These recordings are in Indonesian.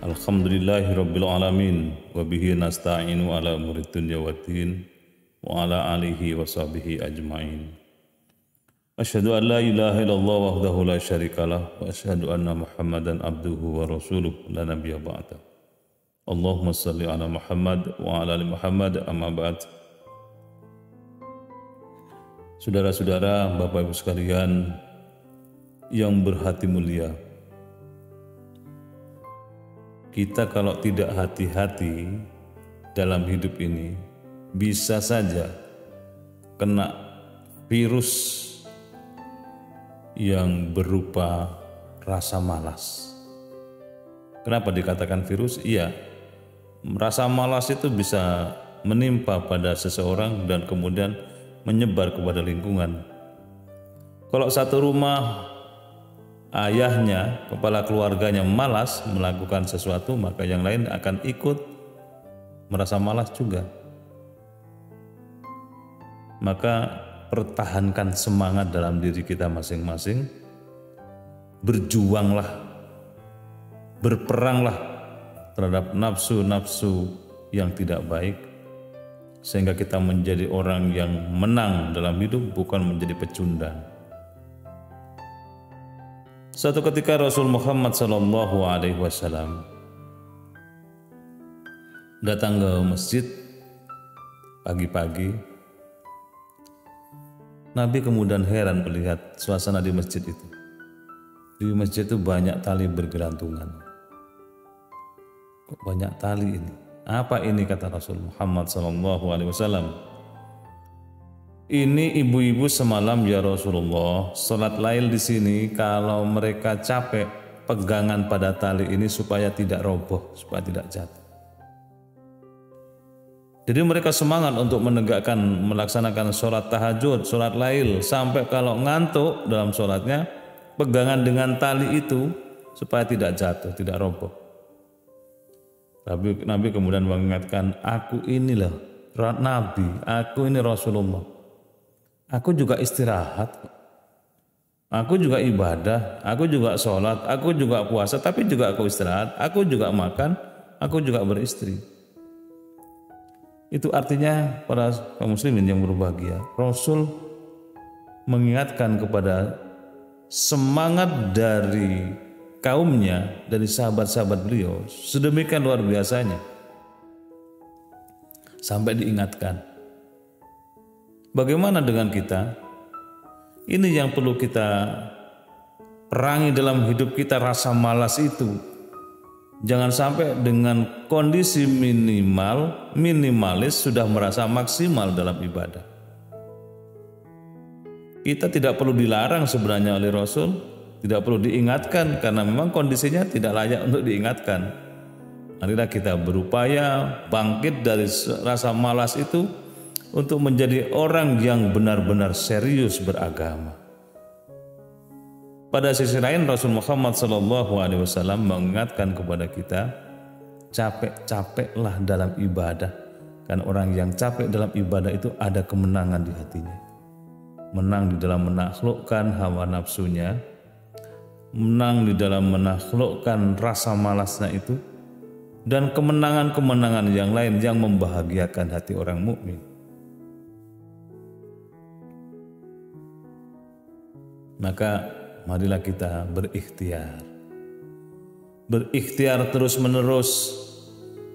Alhamdulillahirabbil alamin wa bihi nasta'inu ala umurid dunya waddin wa ala alihi wa sahbihi ajmain. Asyhadu an la ilaha illallah wahdahu la syarikalah wa asyhadu anna Muhammadan abduhu wa rasuluh la nabiyya ba'da. Allahumma shalli ala Muhammad wa ala ali Muhammad amma ba'd. Saudara-saudara, Bapak Ibu sekalian yang berhati mulia, kita kalau tidak hati-hati dalam hidup ini bisa saja kena virus yang berupa rasa malas. Kenapa dikatakan virus? Iya, rasa malas itu bisa menimpa pada seseorang dan kemudian menyebar kepada lingkungan. Kalau satu rumah ayahnya, kepala keluarganya malas melakukan sesuatu, maka yang lain akan ikut merasa malas juga. Maka pertahankan semangat dalam diri kita masing-masing, berjuanglah, berperanglah terhadap nafsu-nafsu yang tidak baik, sehingga kita menjadi orang yang menang dalam hidup, bukan menjadi pecundang. Suatu ketika Rasul Muhammad SAW datang ke masjid pagi-pagi. Nabi kemudian heran melihat suasana di masjid itu. Di masjid itu banyak tali bergelantungan. Kok banyak tali ini? Apa ini, kata Rasul Muhammad SAW? Ini ibu-ibu semalam ya Rasulullah salat lail di sini, kalau mereka capek pegangan pada tali ini supaya tidak roboh, supaya tidak jatuh. Jadi mereka semangat untuk menegakkan, melaksanakan sholat tahajud, sholat lail, sampai kalau ngantuk dalam sholatnya pegangan dengan tali itu supaya tidak jatuh, tidak roboh. Tapi Nabi kemudian mengingatkan, aku inilah Nabi, aku ini Rasulullah. Aku juga istirahat, aku juga ibadah, aku juga sholat, aku juga puasa, tapi juga aku istirahat, aku juga makan, aku juga beristri. Itu artinya para kaum muslimin yang berbahagia, Rasul mengingatkan kepada semangat dari kaumnya, dari sahabat-sahabat beliau, sedemikian luar biasanya, sampai diingatkan. Bagaimana dengan kita? Ini yang perlu kita perangi dalam hidup kita, rasa malas itu. Jangan sampai dengan kondisi minimalis sudah merasa maksimal dalam ibadah. Kita tidak perlu dilarang sebenarnya oleh Rasul, tidak perlu diingatkan karena memang kondisinya tidak layak untuk diingatkan. Marilah kita berupaya bangkit dari rasa malas itu untuk menjadi orang yang benar-benar serius beragama. Pada sisi lain Rasul Muhammad SAW mengingatkan kepada kita, capek-capeklah dalam ibadah. Karena orang yang capek dalam ibadah itu ada kemenangan di hatinya. Menang di dalam menaklukkan hawa nafsunya, menang di dalam menaklukkan rasa malasnya itu, dan kemenangan-kemenangan yang lain yang membahagiakan hati orang mukmin. Maka marilah kita berikhtiar. Berikhtiar terus menerus.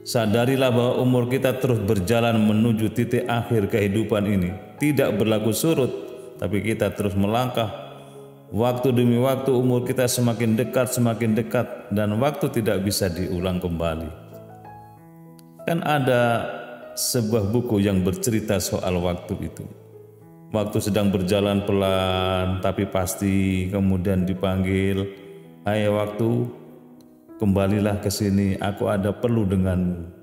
Sadarilah bahwa umur kita terus berjalan menuju titik akhir kehidupan ini. Tidak berlaku surut, tapi kita terus melangkah. Waktu demi waktu umur kita semakin dekat, dan waktu tidak bisa diulang kembali. Kan ada sebuah buku yang bercerita soal waktu itu. Waktu sedang berjalan pelan tapi pasti, kemudian dipanggil, "Hai waktu, kembalilah ke sini, aku ada perlu denganmu."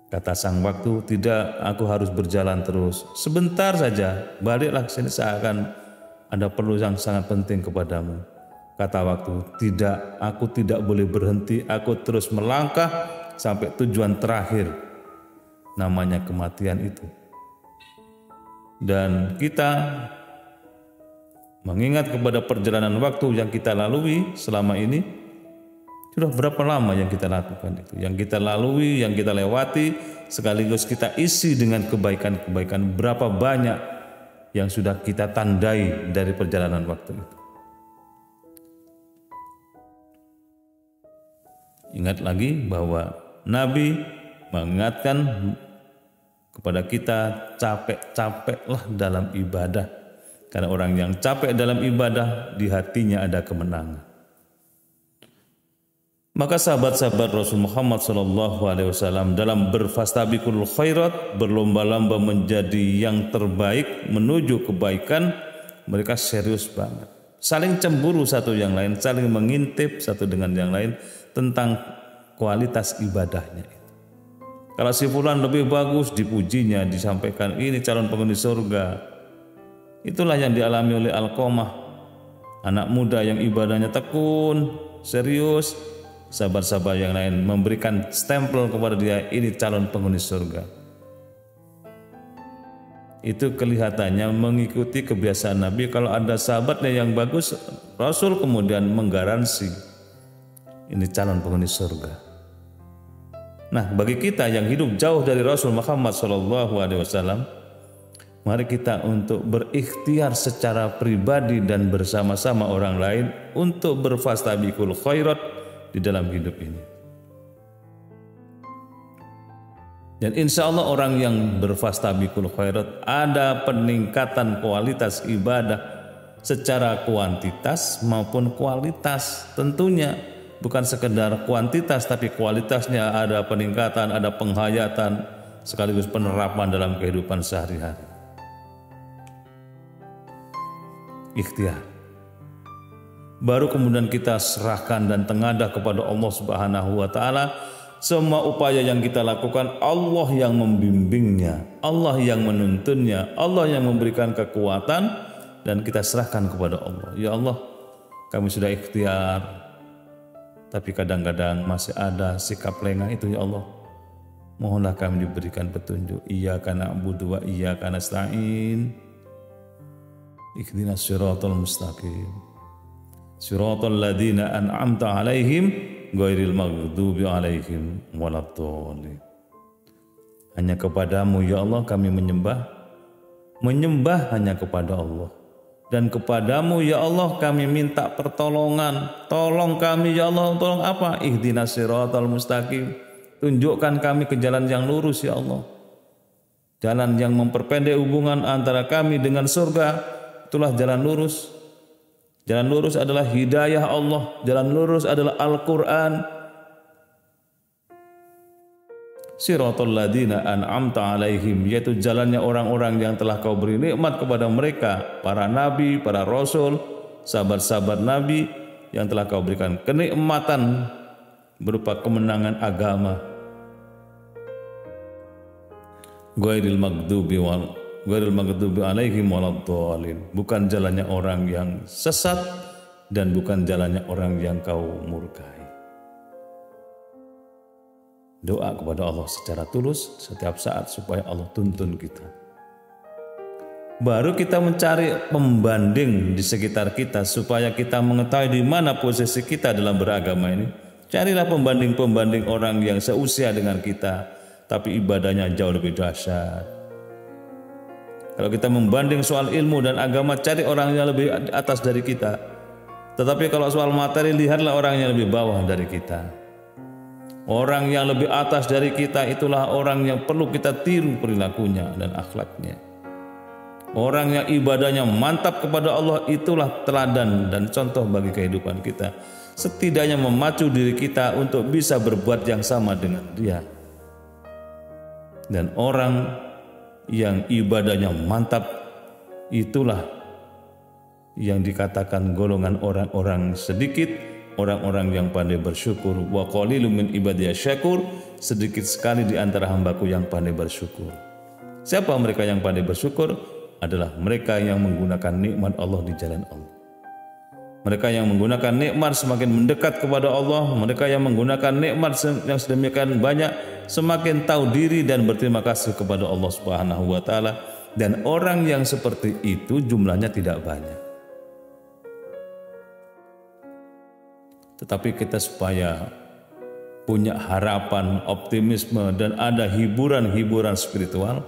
Kata sang waktu, "Tidak, aku harus berjalan terus. Sebentar saja, baliklah ke sini, seakan ada perlu yang sangat penting kepadamu." Kata waktu, "Tidak, aku tidak boleh berhenti, aku terus melangkah sampai tujuan terakhir, namanya kematian itu." Dan kita mengingat kepada perjalanan waktu yang kita lalui selama ini, Sudah berapa lama yang kita lakukan itu, yang kita lalui, yang kita lewati, sekaligus kita isi dengan kebaikan-kebaikan. Berapa banyak yang sudah kita tandai dari perjalanan waktu itu. Ingat lagi bahwa Nabi mengingatkan kepada kita, capek-capeklah dalam ibadah. Karena orang yang capek dalam ibadah, di hatinya ada kemenangan. Maka sahabat-sahabat Rasul Muhammad SAW dalam berfastabiqul khairat, berlomba-lomba menjadi yang terbaik menuju kebaikan, mereka serius banget. Saling cemburu satu yang lain, saling mengintip satu dengan yang lain tentang kualitas ibadahnya. Kalau si fulan lebih bagus, dipujinya, disampaikan ini calon penghuni surga. Itulah yang dialami oleh Alqamah, anak muda yang ibadahnya tekun, serius. Sahabat-sahabat yang lain memberikan stempel kepada dia, ini calon penghuni surga. Itu kelihatannya mengikuti kebiasaan Nabi. Kalau ada sahabatnya yang bagus, Rasul kemudian menggaransi ini calon penghuni surga. Nah, bagi kita yang hidup jauh dari Rasul Muhammad SAW, mari kita untuk berikhtiar secara pribadi dan bersama-sama orang lain untuk berfastabiqul khairat di dalam hidup ini. Dan insya Allah orang yang berfastabiqul khairat ada peningkatan kualitas ibadah secara kuantitas maupun kualitas. Tentunya bukan sekedar kuantitas, tapi kualitasnya ada peningkatan, ada penghayatan, sekaligus penerapan dalam kehidupan sehari-hari. Ikhtiar. Baru kemudian kita serahkan dan tengadah kepada Allah Subhanahu wa Ta'ala. Semua upaya yang kita lakukan, Allah yang membimbingnya, Allah yang menuntunnya, Allah yang memberikan kekuatan, dan kita serahkan kepada Allah. Ya Allah, kami sudah ikhtiar, tapi kadang-kadang masih ada sikap lengah itu. Ya Allah, mohonlah kami diberikan petunjuk. Iyyaka na'budu wa iyyaka nasta'in. Ihdinas siratal mustaqim. Siratal ladzina an'amta 'alaihim ghairil maghdubi 'alaihim waladdallin. Hanya kepadamu ya Allah kami menyembah hanya kepada Allah. Dan kepadamu ya Allah kami minta pertolongan. Tolong kami ya Allah, tolong apa? Ihdinas siratal mustaqim. Tunjukkan kami ke jalan yang lurus ya Allah. Jalan yang memperpendek hubungan antara kami dengan surga, itulah jalan lurus. Jalan lurus adalah hidayah Allah. Jalan lurus adalah Al-Quran. Siratal ladzina an'amta 'alaihim, yaitu jalannya orang-orang yang telah kau beri nikmat kepada mereka, para nabi, para rasul, sahabat-sahabat nabi yang telah kau berikan kenikmatan berupa kemenangan agama. Ghairil maghdubi 'alaihim waladdallin. Bukan jalannya orang yang sesat dan bukan jalannya orang yang kau murkai. Doa kepada Allah secara tulus setiap saat supaya Allah tuntun kita. Baru kita mencari pembanding di sekitar kita supaya kita mengetahui di mana posisi kita dalam beragama ini. Carilah pembanding-pembanding orang yang seusia dengan kita, tapi ibadahnya jauh lebih dahsyat. Kalau kita membanding soal ilmu dan agama, cari orang yang lebih atas dari kita. Tetapi kalau soal materi, lihatlah orang yang lebih bawah dari kita. Orang yang lebih atas dari kita itulah orang yang perlu kita tiru perilakunya dan akhlaknya. Orang yang ibadahnya mantap kepada Allah itulah teladan dan contoh bagi kehidupan kita. Setidaknya memacu diri kita untuk bisa berbuat yang sama dengan dia. Dan orang yang ibadahnya mantap itulah yang dikatakan golongan orang-orang sedikit, orang-orang yang pandai bersyukur. Wa qalilum min ibadiyasy syakur, sedikit sekali di antara hambaku yang pandai bersyukur. Siapa mereka yang pandai bersyukur? Adalah mereka yang menggunakan nikmat Allah di jalan Allah. Mereka yang menggunakan nikmat semakin mendekat kepada Allah. Mereka yang menggunakan nikmat yang sedemikian banyak semakin tahu diri dan berterima kasih kepada Allah Subhanahu wa Ta'ala. Dan orang yang seperti itu jumlahnya tidak banyak. Tetapi kita supaya punya harapan, optimisme, dan ada hiburan-hiburan spiritual,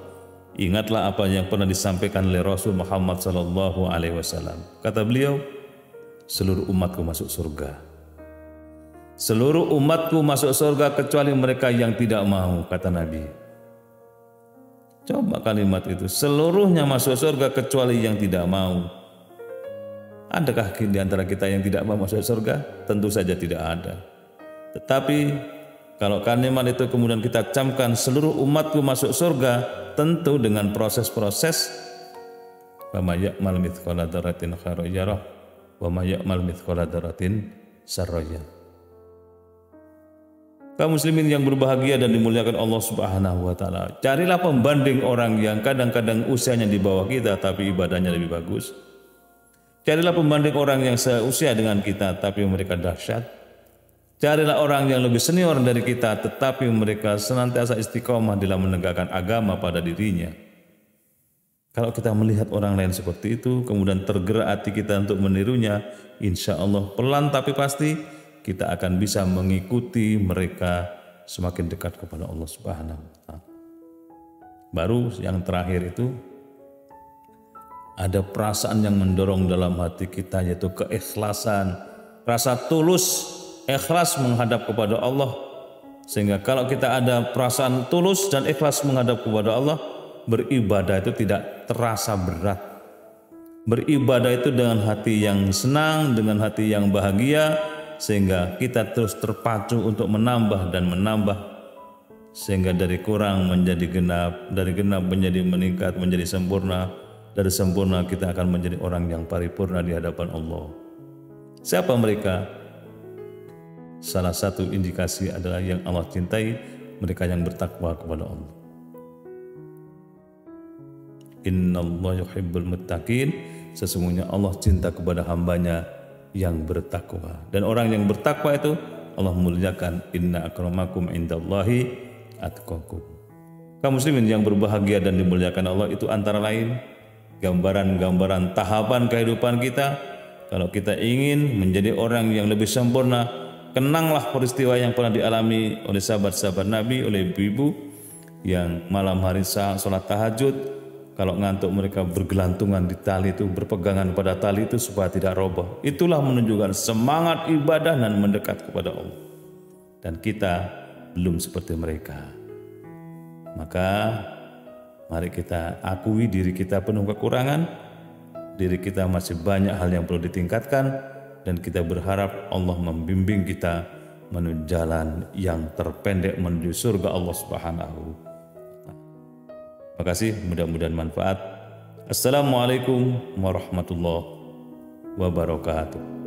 ingatlah apa yang pernah disampaikan oleh Rasul Muhammad SAW. Kata beliau, seluruh umatku masuk surga. Seluruh umatku masuk surga kecuali mereka yang tidak mau, kata Nabi. Coba kalimat itu, seluruhnya masuk surga kecuali yang tidak mau. Adakah di antara kita yang tidak mau masuk surga? Tentu saja tidak ada. Tetapi kalau kalimat itu kemudian kita camkan seluruh umatku masuk surga, tentu dengan proses-proses. Wa may ya'mal mithqala dzarratin khairan yarah wa may ya'mal mithqala dzarratin syarran yarah. Kaum muslimin yang berbahagia dan dimuliakan Allah Subhanahu wa taala, carilah pembanding orang yang kadang-kadang usianya di bawah kita tapi ibadahnya lebih bagus. Carilah pembanding orang yang seusia dengan kita tapi mereka dahsyat. Carilah orang yang lebih senior dari kita tetapi mereka senantiasa istiqomah dalam menegakkan agama pada dirinya. Kalau kita melihat orang lain seperti itu, kemudian tergerak hati kita untuk menirunya, insya Allah pelan tapi pasti kita akan bisa mengikuti mereka semakin dekat kepada Allah Subhanahu wa taala. Baru yang terakhir itu ada perasaan yang mendorong dalam hati kita, yaitu keikhlasan, rasa tulus, ikhlas menghadap kepada Allah. Sehingga kalau kita ada perasaan tulus dan ikhlas menghadap kepada Allah, beribadah itu tidak terasa berat. Beribadah itu dengan hati yang senang, dengan hati yang bahagia, sehingga kita terus terpacu untuk menambah dan menambah. Sehingga dari kurang menjadi genap, dari genap menjadi meningkat, menjadi sempurna. Dari sempurna kita akan menjadi orang yang paripurna di hadapan Allah. Siapa mereka? Salah satu indikasi adalah yang Allah cintai, mereka yang bertakwa kepada Allah. Innallaha yuhibbul muttaqin, sesungguhnya Allah cinta kepada hambanya yang bertakwa. Dan orang yang bertakwa itu Allah muliakan, inna akramakum indallahi atqakum. Kaum muslimin yang berbahagia dan dimuliakan Allah, itu antara lain gambaran-gambaran tahapan kehidupan kita. Kalau kita ingin menjadi orang yang lebih sempurna, kenanglah peristiwa yang pernah dialami oleh sahabat-sahabat Nabi, oleh ibu-ibu yang malam hari sholat tahajud, kalau ngantuk mereka bergelantungan di tali itu, berpegangan pada tali itu supaya tidak roboh. Itulah menunjukkan semangat ibadah dan mendekat kepada Allah. Dan kita belum seperti mereka. Maka mari kita akui diri kita penuh kekurangan, diri kita masih banyak hal yang perlu ditingkatkan, dan kita berharap Allah membimbing kita menuju jalan yang terpendek menuju surga Allah Subhanahu. Terima kasih, mudah-mudahan manfaat. Assalamualaikum warahmatullahi wabarakatuh.